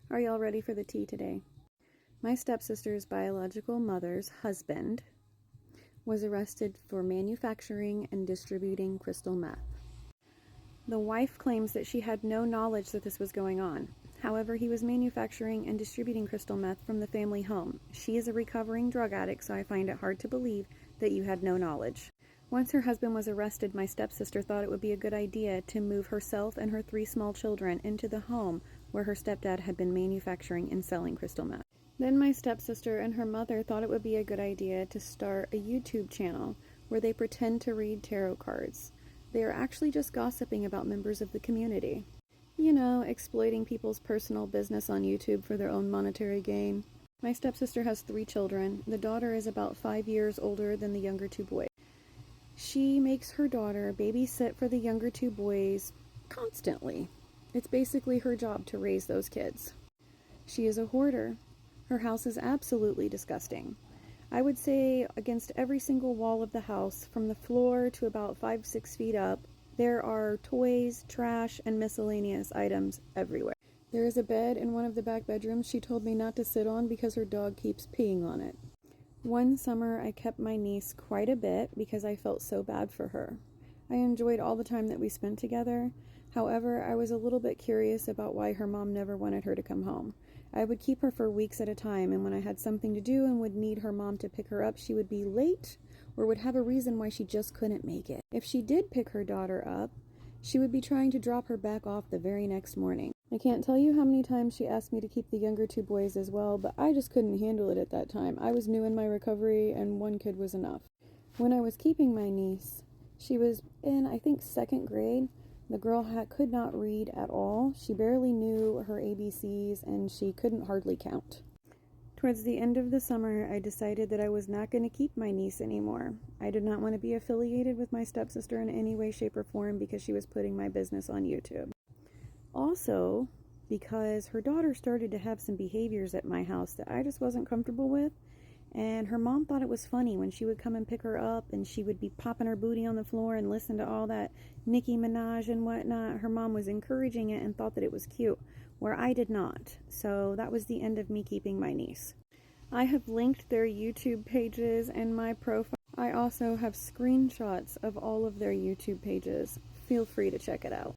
Are y'all ready for the tea today? My stepsister's biological mother's husband was arrested for manufacturing and distributing crystal meth. The wife claims that she had no knowledge that this was going on. However, he was manufacturing and distributing crystal meth from the family home. She is a recovering drug addict, so I find it hard to believe that you had no knowledge. Once her husband was arrested, my stepsister thought it would be a good idea to move herself and her 3 small children into the home where her stepdad had been manufacturing and selling crystal meth. Then my stepsister and her mother thought it would be a good idea to start a YouTube channel where they pretend to read tarot cards. They are actually just gossiping about members of the community. You know, exploiting people's personal business on YouTube for their own monetary gain. My stepsister has 3 children. The daughter is about 5 years older than the younger 2 boys. She makes her daughter babysit for the younger 2 boys constantly. It's basically her job to raise those kids. She is a hoarder. Her house is absolutely disgusting. I would say against every single wall of the house, from the floor to about 5-6 feet up, there are toys, trash, and miscellaneous items everywhere. There is a bed in one of the back bedrooms she told me not to sit on because her dog keeps peeing on it. One summer, I kept my niece quite a bit because I felt so bad for her. I enjoyed all the time that we spent together. However, I was a little bit curious about why her mom never wanted her to come home. I would keep her for weeks at a time, and when I had something to do and would need her mom to pick her up, she would be late or would have a reason why she just couldn't make it. If she did pick her daughter up, she would be trying to drop her back off the very next morning. I can't tell you how many times she asked me to keep the younger 2 boys as well, but I just couldn't handle it at that time. I was new in my recovery, and 1 kid was enough. When I was keeping my niece, she was in, I think, 2nd grade. The girl could not read at all. She barely knew her ABCs, and she couldn't hardly count. Towards the end of the summer, I decided that I was not going to keep my niece anymore. I did not want to be affiliated with my stepsister in any way, shape, or form because she was putting my business on YouTube. Also, because her daughter started to have some behaviors at my house that I just wasn't comfortable with, and her mom thought it was funny when she would come and pick her up and she would be popping her booty on the floor and listen to all that Nicki Minaj and whatnot. Her mom was encouraging it and thought that it was cute, where I did not. So that was the end of me keeping my niece. I have linked their YouTube pages in my profile. I also have screenshots of all of their YouTube pages. Feel free to check it out.